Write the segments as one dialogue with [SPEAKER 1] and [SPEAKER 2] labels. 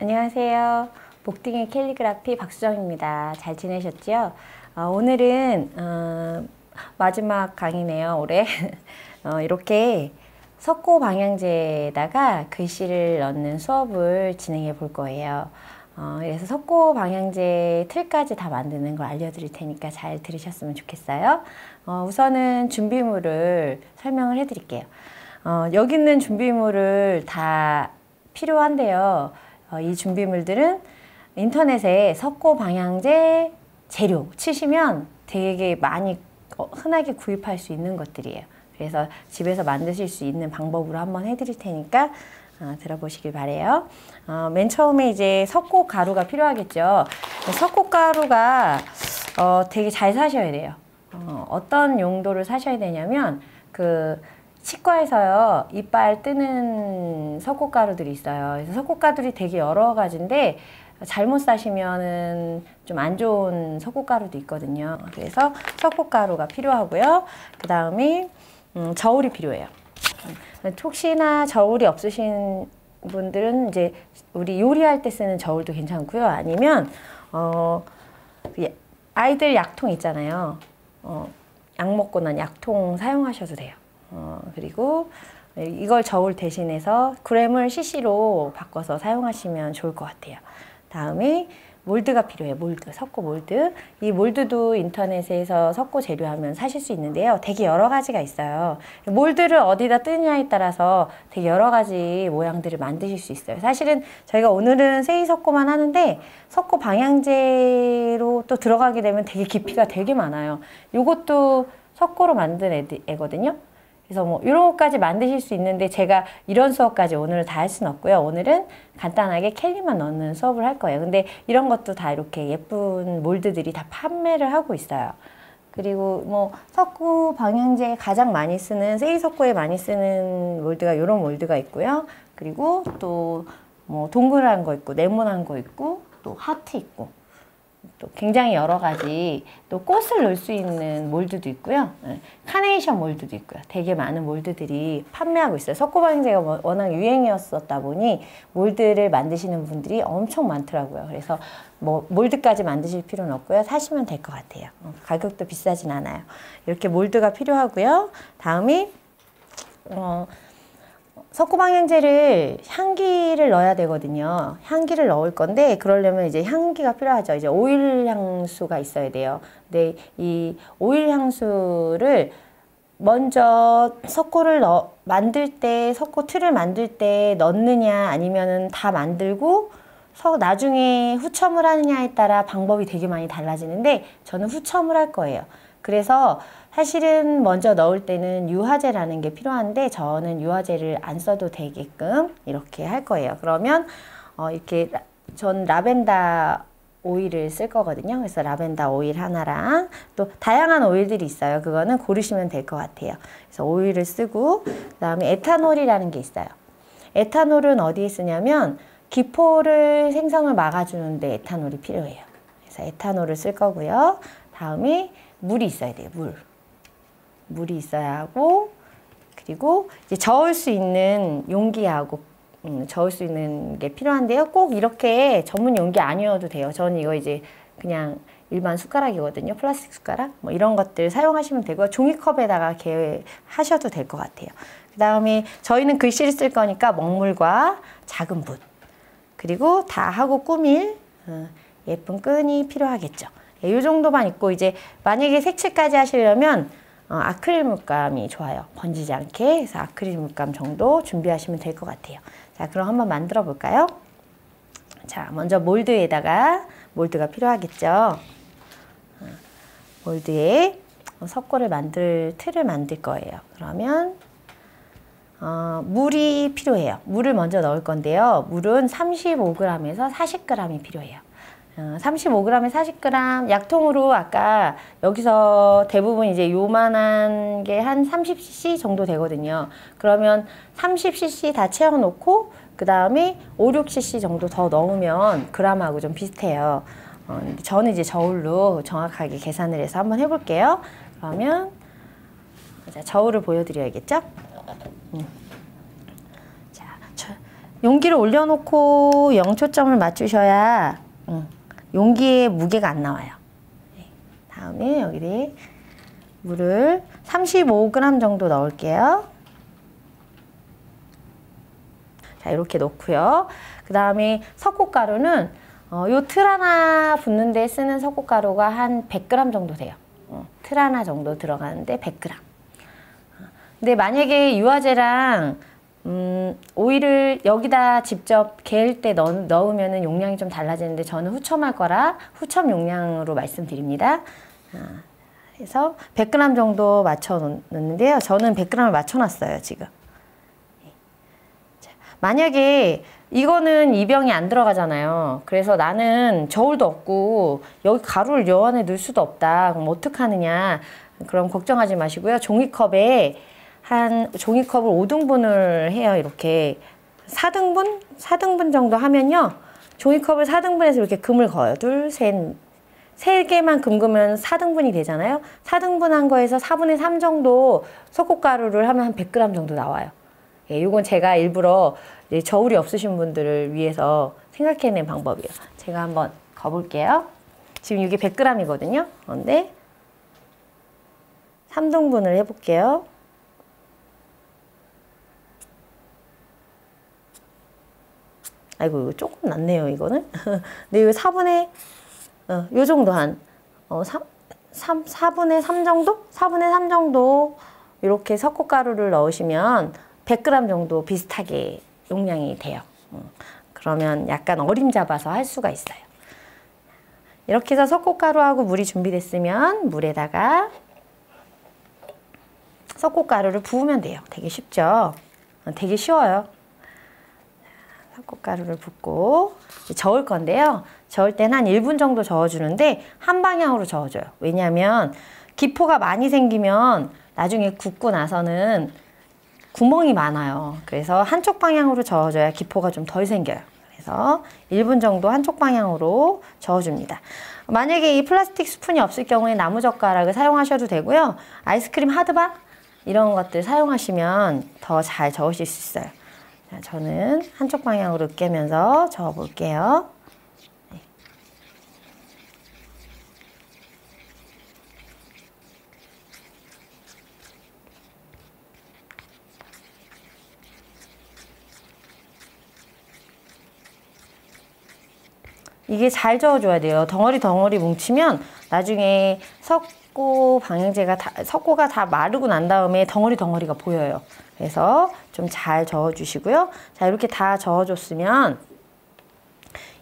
[SPEAKER 1] 안녕하세요. 복딩의 캘리그라피 박수정입니다. 잘 지내셨죠? 오늘은 마지막 강의네요, 올해. 이렇게 석고 방향제에다가 글씨를 넣는 수업을 진행해 볼 거예요. 그래서 석고 방향제 틀까지 다 만드는 걸 알려드릴 테니까 잘 들으셨으면 좋겠어요. 우선은 준비물을 설명을 해 드릴게요. 여기 있는 준비물을 다 필요한데요. 이 준비물들은 인터넷에 석고 방향제 재료 치시면 되게 많이 흔하게 구입할 수 있는 것들이에요. 그래서 집에서 만드실 수 있는 방법으로 한번 해드릴 테니까 들어보시길 바래요. 맨 처음에 이제 석고 가루가 필요하겠죠. 석고 가루가 되게 잘 사셔야 돼요. 어떤 용도를 사셔야 되냐면 치과에서요, 이빨 뜨는 석고가루들이 있어요. 그래서 석고가루들이 되게 여러 가지인데 잘못 사시면은 좀 안 좋은 석고가루도 있거든요. 그래서 석고가루가 필요하고요. 그 다음에 저울이 필요해요. 혹시나 저울이 없으신 분들은 이제 우리 요리할 때 쓰는 저울도 괜찮고요. 아니면 아이들 약통 있잖아요. 약 먹고 난 약통 사용하셔도 돼요. 그리고 이걸 저울 대신해서 그램을 cc로 바꿔서 사용하시면 좋을 것 같아요. 다음에 몰드가 필요해요. 몰드, 석고 몰드. 이 몰드도 인터넷에서 석고 재료하면 사실 수 있는데요. 되게 여러 가지가 있어요. 몰드를 어디다 뜨느냐에 따라서 되게 여러 가지 모양들을 만드실 수 있어요. 사실은 저희가 오늘은 세이 석고만 하는데 석고 방향제로 또 들어가게 되면 되게 깊이가 되게 많아요. 이것도 석고로 만든 애거든요. 그래서 뭐 이런 것까지 만드실 수 있는데 제가 이런 수업까지 오늘 다 할 수는 없고요. 오늘은 간단하게 캘리만 넣는 수업을 할 거예요. 근데 이런 것도 다 이렇게 예쁜 몰드들이 다 판매를 하고 있어요. 그리고 뭐 석고 방향제에 가장 많이 쓰는 세이 석고에 많이 쓰는 몰드가 이런 몰드가 있고요. 그리고 또 뭐 동그란 거 있고 네모난 거 있고 또 하트 있고 또 굉장히 여러 가지 또 꽃을 넣을 수 있는 몰드도 있고요. 카네이션 몰드도 있고요. 되게 많은 몰드들이 판매하고 있어요. 석고 방향제가 워낙 유행이었었다 보니 몰드를 만드시는 분들이 엄청 많더라고요. 그래서 뭐 몰드까지 만드실 필요는 없고요. 사시면 될 것 같아요. 가격도 비싸진 않아요. 이렇게 몰드가 필요하고요. 다음이 석고 방향제를 향기를 넣어야 되거든요. 향기를 넣을 건데 그러려면 이제 향기가 필요하죠. 이제 오일 향수가 있어야 돼요. 근데 이 오일 향수를 먼저 석고를 만들 때, 석고 틀을 만들 때 넣느냐 아니면은 다 만들고 나중에 후첨을 하느냐에 따라 방법이 되게 많이 달라지는데 저는 후첨을 할 거예요. 그래서 사실은 먼저 넣을 때는 유화제라는 게 필요한데 저는 유화제를 안 써도 되게끔 이렇게 할 거예요. 그러면 이렇게 전 라벤더 오일을 쓸 거거든요. 그래서 라벤더 오일 하나랑 또 다양한 오일들이 있어요. 그거는 고르시면 될 것 같아요. 그래서 오일을 쓰고 그다음에 에탄올이라는 게 있어요. 에탄올은 어디에 쓰냐면 기포를 생성을 막아주는데 에탄올이 필요해요. 그래서 에탄올을 쓸 거고요. 다음에 물이 있어야 돼요. 물이 있어야 하고 그리고 이제 저을 수 있는 용기하고 저을 수 있는 게 필요한데요. 꼭 이렇게 전문 용기 아니어도 돼요. 저는 이거 이제 그냥 일반 숟가락이거든요. 플라스틱 숟가락 뭐 이런 것들 사용하시면 되고 종이컵에다가 이렇게 하셔도 될 것 같아요. 그 다음에 저희는 글씨를 쓸 거니까 먹물과 작은 붓 그리고 다 하고 꾸밀 예쁜 끈이 필요하겠죠. 이 정도만 있고 이제 만약에 색칠까지 하시려면 아크릴 물감이 좋아요. 번지지 않게. 그래서 아크릴 물감 정도 준비하시면 될 것 같아요. 자, 그럼 한번 만들어 볼까요? 자, 먼저 몰드에다가 몰드가 필요하겠죠. 몰드에 석고를 틀을 만들 거예요. 그러면 물이 필요해요. 물을 먼저 넣을 건데요. 물은 35g에서 40g이 필요해요. 35g에 40g 약통으로 아까 여기서 대부분 이제 요만한 게 한 30cc 정도 되거든요. 그러면 30cc 다 채워 놓고 그 다음에 5, 6cc 정도 더 넣으면 그람하고 좀 비슷해요. 저는 이제 저울로 정확하게 계산을 해서 한번 해볼게요. 그러면 자, 저울을 보여드려야겠죠? 자, 용기를 올려놓고 0초점을 맞추셔야 용기의 무게가 안 나와요. 다음에 여기 물을 35g 정도 넣을게요. 자, 이렇게 넣고요. 그 다음에 석고가루는 요 틀 하나 붓는 데 쓰는 석고가루가 한 100g 정도 돼요. 틀 하나 정도 들어가는데 100g. 근데 만약에 유화제랑 오일을 여기다 직접 개일 때 넣으면 용량이 좀 달라지는데 저는 후첨할 거라 후첨 용량으로 말씀드립니다. 그래서 100g 정도 맞춰 놓는데요. 저는 100g을 맞춰 놨어요, 지금. 자, 만약에 이거는 이 병이 안 들어가잖아요. 그래서 나는 저울도 없고 여기 가루를 요 안에 넣을 수도 없다. 그럼 어떡하느냐. 그럼 걱정하지 마시고요. 종이컵을 5등분을 해요. 이렇게 4등분 정도 하면요. 종이컵을 4등분해서 이렇게 금을 그어요. 둘, 셋, 3개만 금그면 4등분이 되잖아요. 4등분한 거에서 4분의 3 정도 석고가루를 하면 한 100g 정도 나와요. 예, 이건 제가 일부러 저울이 없으신 분들을 위해서 생각해낸 방법이에요. 제가 한번 거볼게요. 지금 이게 100g이거든요. 그런데 3등분을 해볼게요. 아이고, 이거 조금 낮네요, 이거는. 근데 이거 4분의, 요 정도 한, 4분의 3 정도? 4분의 3 정도 이렇게 석고가루를 넣으시면 100g 정도 비슷하게 용량이 돼요. 그러면 약간 어림잡아서 할 수가 있어요. 이렇게 해서 석고가루하고 물이 준비됐으면 물에다가 석고가루를 부으면 돼요. 되게 쉽죠? 되게 쉬워요. 석고가루를 붓고 저을 건데요. 저을 때는 한 1분 정도 저어주는데 한 방향으로 저어줘요. 왜냐하면 기포가 많이 생기면 나중에 굽고 나서는 구멍이 많아요. 그래서 한쪽 방향으로 저어줘야 기포가 좀 덜 생겨요. 그래서 1분 정도 한쪽 방향으로 저어줍니다. 만약에 이 플라스틱 스푼이 없을 경우에 나무젓가락을 사용하셔도 되고요. 아이스크림 하드바 이런 것들 사용하시면 더 잘 저으실 수 있어요. 자, 저는 한쪽 방향으로 으깨면서 저어 볼게요. 네. 이게 잘 저어줘야 돼요. 덩어리 뭉치면 나중에 석고가 다 마르고 난 다음에 덩어리가 보여요. 그래서 좀 잘 저어주시고요. 자, 이렇게 다 저어줬으면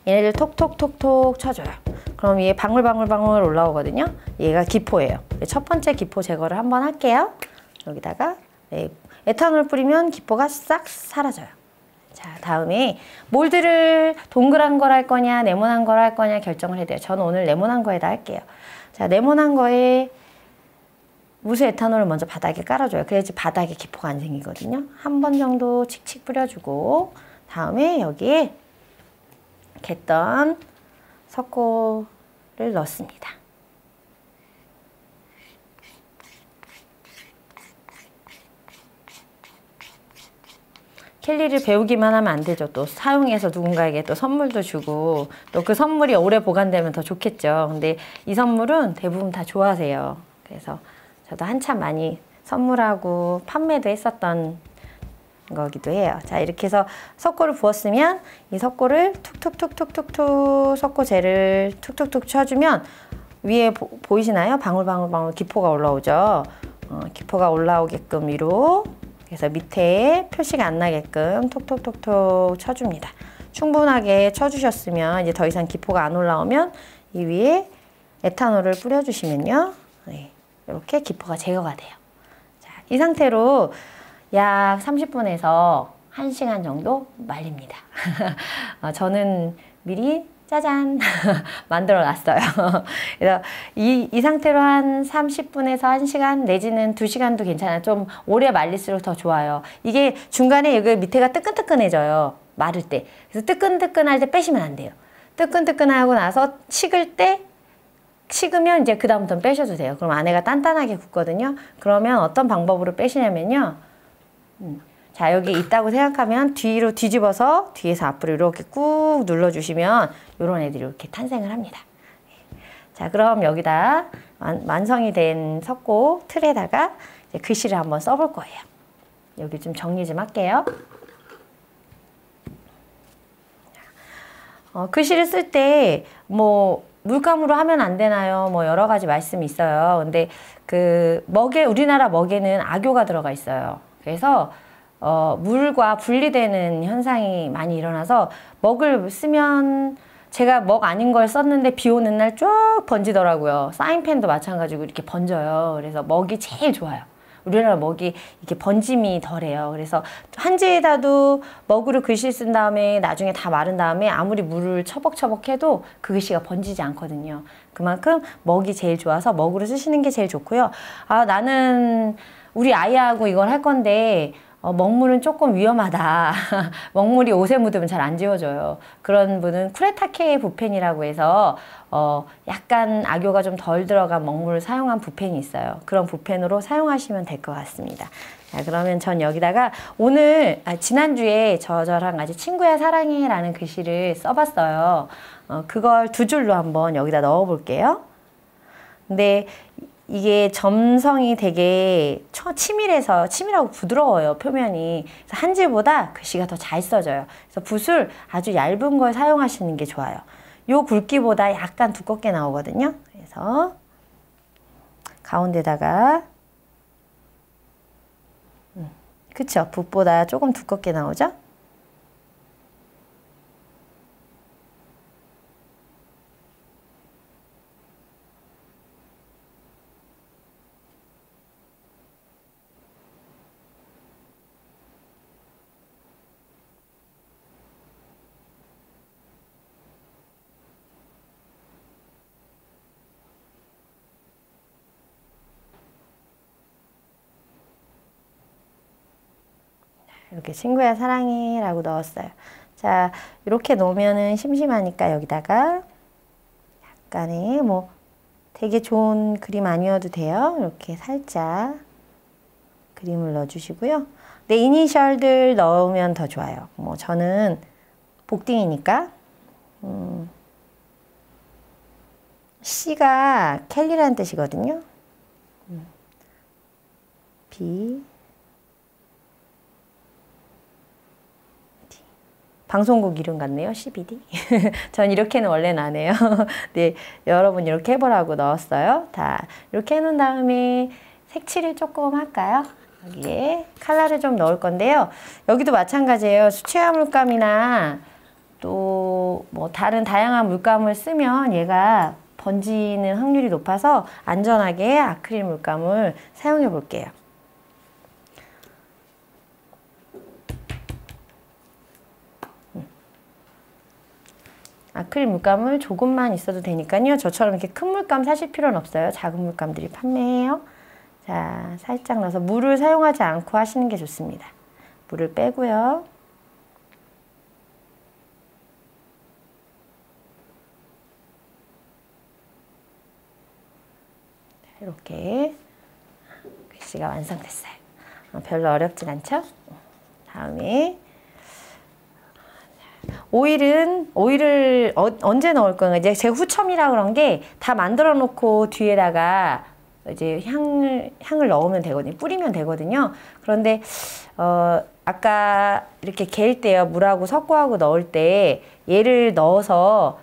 [SPEAKER 1] 얘네들 톡톡톡톡 쳐줘요. 그럼 얘 방울방울 올라오거든요. 얘가 기포예요. 첫 번째 기포 제거를 한번 할게요. 여기다가 에탄올 뿌리면 기포가 싹 사라져요. 자, 다음에 몰드를 동그란 걸 할 거냐 네모난 걸 할 거냐 결정을 해야 돼요. 저는 오늘 네모난 거에다 할게요. 자, 네모난 거에 무수 에탄올을 먼저 바닥에 깔아줘요. 그래야지 바닥에 기포가 안 생기거든요. 한 번 정도 칙칙 뿌려주고 다음에 여기에 갰던 석고를 넣습니다. 켈리를 배우기만 하면 안 되죠. 또 사용해서 누군가에게 또 선물도 주고 또 그 선물이 오래 보관되면 더 좋겠죠. 근데 이 선물은 대부분 다 좋아하세요. 그래서 저도 한참 많이 선물하고 판매도 했었던 거기도 해요. 자, 이렇게 해서 석고를 부었으면 이 석고를 툭툭툭툭툭툭 석고젤을 툭툭툭 쳐주면 위에 보이시나요? 방울방울 기포가 올라오죠. 기포가 올라오게끔 위로 그래서 밑에 표시가 안 나게끔 톡톡톡톡 쳐줍니다. 충분하게 쳐주셨으면 이제 더 이상 기포가 안 올라오면 이 위에 에탄올을 뿌려주시면요. 네, 이렇게 기포가 제거가 돼요. 자, 이 상태로 약 30분에서 1시간 정도 말립니다. 저는 미리 짜잔 만들어 놨어요. 그래서 이 상태로 한 30분에서 1시간 내지는 2시간도 괜찮아요. 좀 오래 말릴수록 더 좋아요. 이게 중간에 여기 밑에가 뜨끈뜨끈해져요. 마를 때. 그래서 뜨끈뜨끈할 때 빼시면 안 돼요. 뜨끈뜨끈하고 나서 식으면 이제 그 다음부터는 빼셔도 돼요. 그럼 안에가 단단하게 굳거든요. 그러면 어떤 방법으로 빼시냐면요. 자, 여기 있다고 생각하면 뒤로 뒤집어서 뒤에서 앞으로 이렇게 꾹 눌러주시면 이런 애들이 이렇게 탄생을 합니다. 자, 그럼 여기다 완성이 된 석고 틀에다가 이제 글씨를 한번 써볼 거예요. 여기 좀 정리 좀 할게요. 글씨를 쓸 때 뭐 물감으로 하면 안 되나요? 뭐 여러 가지 말씀이 있어요. 근데 그 우리나라 먹에는 악교가 들어가 있어요. 그래서 물과 분리되는 현상이 많이 일어나서 먹을 쓰면 제가 먹 아닌 걸 썼는데 비 오는 날 쭉 번지더라고요. 사인펜도 마찬가지고 이렇게 번져요. 그래서 먹이 제일 좋아요. 우리나라 먹이 이렇게 번짐이 덜해요. 그래서 한지에다도 먹으로 글씨 쓴 다음에 나중에 다 마른 다음에 아무리 물을 처벅처벅 해도 그 글씨가 번지지 않거든요. 그만큼 먹이 제일 좋아서 먹으로 쓰시는 게 제일 좋고요. 아, 나는 우리 아이하고 이걸 할 건데 먹물은 조금 위험하다. 먹물이 옷에 묻으면 잘 안 지워져요. 그런 분은 쿠레타케 붓펜이라고 해서 약간 악교가 좀 덜 들어간 먹물을 사용한 붓펜이 있어요. 그런 붓펜으로 사용하시면 될 것 같습니다. 자, 그러면 전 여기다가 오늘 지난주에 저랑 같이 친구야 사랑해 라는 글씨를 써봤어요. 그걸 2줄로 한번 여기다 넣어 볼게요. 근데 이게 점성이 되게 치밀하고 부드러워요, 표면이. 그래서 한지보다 글씨가 더 잘 써져요. 그래서 붓을 아주 얇은 걸 사용하시는 게 좋아요. 요 굵기보다 약간 두껍게 나오거든요. 그래서 가운데다가 그쵸? 붓보다 조금 두껍게 나오죠? 이렇게 친구야 사랑해 라고 넣었어요. 자, 이렇게 놓으면은 심심하니까 여기다가 약간의 뭐 되게 좋은 그림 아니어도 돼요. 이렇게 살짝 그림을 넣어주시고요. 내 이니셜들 넣으면 더 좋아요. 뭐 저는 복딩이니까 C가 켈리라는 뜻이거든요. B 방송국 이름 같네요. CBD. 전 이렇게는 원래는 안 해요. 네, 여러분 이렇게 해보라고 넣었어요. 다 이렇게 해놓은 다음에 색칠을 조금 할까요? 여기에 컬러를 좀 넣을 건데요. 여기도 마찬가지예요. 수채화 물감이나 또 뭐 다른 다양한 물감을 쓰면 얘가 번지는 확률이 높아서 안전하게 아크릴 물감을 사용해 볼게요. 아크릴 물감을 조금만 있어도 되니까요. 저처럼 이렇게 큰 물감 사실 필요는 없어요. 작은 물감들이 판매해요. 자, 살짝 넣어서 물을 사용하지 않고 하시는 게 좋습니다. 물을 빼고요. 이렇게 글씨가 완성됐어요. 별로 어렵진 않죠? 다음에 오일을 언제 넣을 건가? 이제 제가 후첨이라 그런 게 다 만들어 놓고 뒤에다가 이제 향을 넣으면 되거든요. 뿌리면 되거든요. 그런데 아까 이렇게 개일 때요. 물하고 석고하고 넣을 때 얘를 넣어서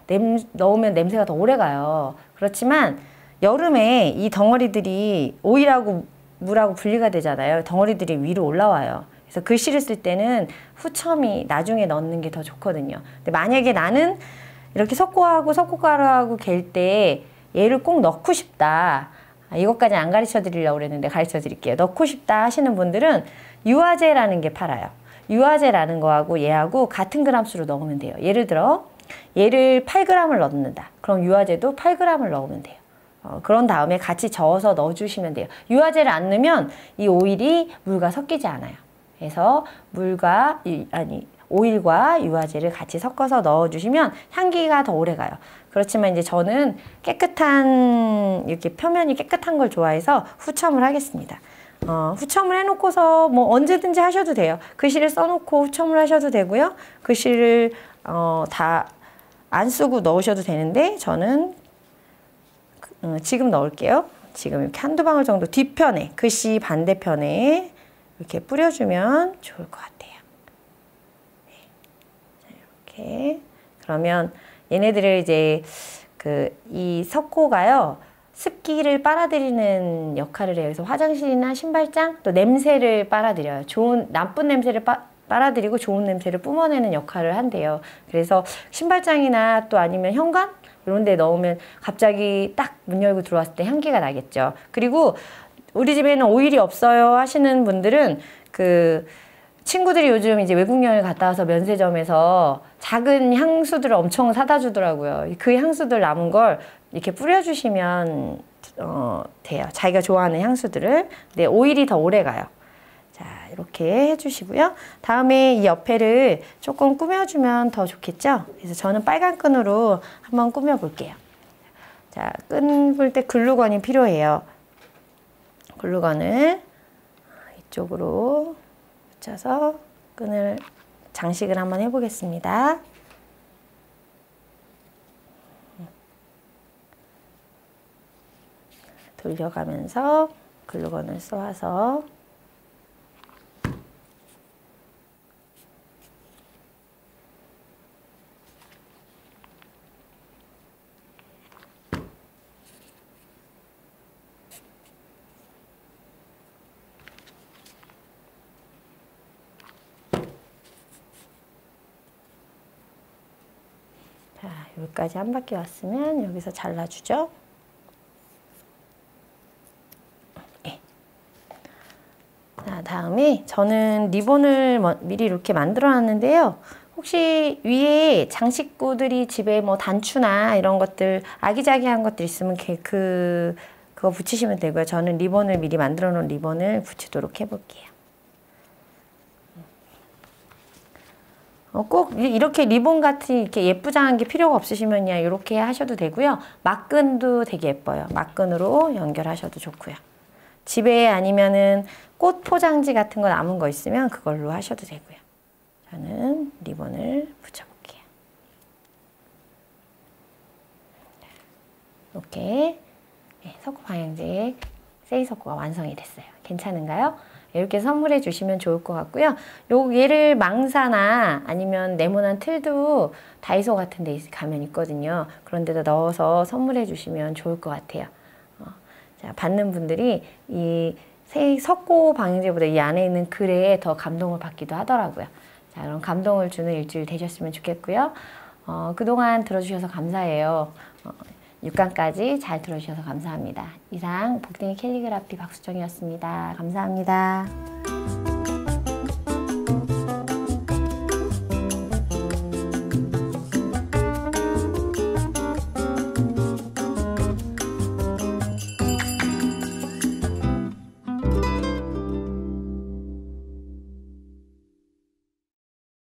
[SPEAKER 1] 넣으면 냄새가 더 오래 가요. 그렇지만 여름에 이 덩어리들이 오일하고 물하고 분리가 되잖아요. 덩어리들이 위로 올라와요. 그래서 글씨를 쓸 때는 후첨이 나중에 넣는 게 더 좋거든요. 근데 만약에 나는 이렇게 석고하고 석고가루하고 갤 때 얘를 꼭 넣고 싶다. 이것까지 안 가르쳐 드리려고 그랬는데 가르쳐 드릴게요. 넣고 싶다 하시는 분들은 유화제라는 게 팔아요. 유화제라는 거하고 얘하고 같은 그람수로 넣으면 돼요. 예를 들어 얘를 8g을 넣는다. 그럼 유화제도 8g을 넣으면 돼요. 그런 다음에 같이 저어서 넣어주시면 돼요. 유화제를 안 넣으면 이 오일이 물과 섞이지 않아요. 그래서 오일과 유화제를 같이 섞어서 넣어주시면 향기가 더 오래 가요. 그렇지만 이제 저는 깨끗한, 이렇게 표면이 깨끗한 걸 좋아해서 후첨을 하겠습니다. 후첨을 해놓고서 뭐 언제든지 하셔도 돼요. 글씨를 써놓고 후첨을 하셔도 되고요. 글씨를 다 안 쓰고 넣으셔도 되는데 저는 지금 넣을게요. 지금 이렇게 한두 방울 정도 뒤편에 글씨 반대편에 이렇게 뿌려주면 좋을 것 같아요. 이렇게 그러면 얘네들을 이제 이 석고가요 습기를 빨아들이는 역할을 해요. 그래서 화장실이나 신발장 또 냄새를 빨아들여요. 나쁜 냄새를 빨아들이고 좋은 냄새를 뿜어내는 역할을 한대요. 그래서 신발장이나 또 아니면 현관 이런 데 넣으면 갑자기 딱 문 열고 들어왔을 때 향기가 나겠죠. 그리고 우리 집에는 오일이 없어요 하시는 분들은 친구들이 요즘 이제 외국 여행을 갔다 와서 면세점에서 작은 향수들을 엄청 사다 주더라고요. 그 향수들 남은 걸 이렇게 뿌려주시면 돼요. 자기가 좋아하는 향수들을. 근데 오일이 더 오래 가요. 자, 이렇게 해주시고요. 다음에 이 옆에를 조금 꾸며주면 더 좋겠죠? 그래서 저는 빨간 끈으로 한번 꾸며볼게요. 자, 끈 풀 때 글루건이 필요해요. 글루건을 이쪽으로 붙여서 끈을 장식을 한번 해보겠습니다. 돌려가면서 글루건을 쏘아서 자, 여기까지 한 바퀴 왔으면 여기서 잘라주죠. 네. 자, 다음에 저는 리본을 미리 이렇게 만들어 놨는데요. 혹시 위에 장식구들이 집에 뭐 단추나 이런 것들 아기자기한 것들 있으면 그거 붙이시면 되고요. 저는 리본을 미리 만들어 놓은 리본을 붙이도록 해볼게요. 꼭 이렇게 리본 같은 이렇게 예쁘장한 게 필요가 없으시면 그냥 이렇게 하셔도 되고요. 막끈도 되게 예뻐요. 막끈으로 연결하셔도 좋고요. 집에 아니면은 꽃 포장지 같은 거 남은 거 있으면 그걸로 하셔도 되고요. 저는 리본을 붙여볼게요. 이렇게 석고 방향제 세이 석고가 완성이 됐어요. 괜찮은가요? 이렇게 선물해 주시면 좋을 것 같고요. 얘를 망사나 아니면 네모난 틀도 다이소 같은 데 가면 있거든요. 그런 데다 넣어서 선물해 주시면 좋을 것 같아요. 자, 받는 분들이 이 석고 방향제보다 이 안에 있는 글에 더 감동을 받기도 하더라고요. 자, 그럼 감동을 주는 일주일 되셨으면 좋겠고요. 그동안 들어주셔서 감사해요. 6강까지 잘 들어주셔서 감사합니다. 이상 복댕이 캘리그라피 박수정이었습니다. 감사합니다.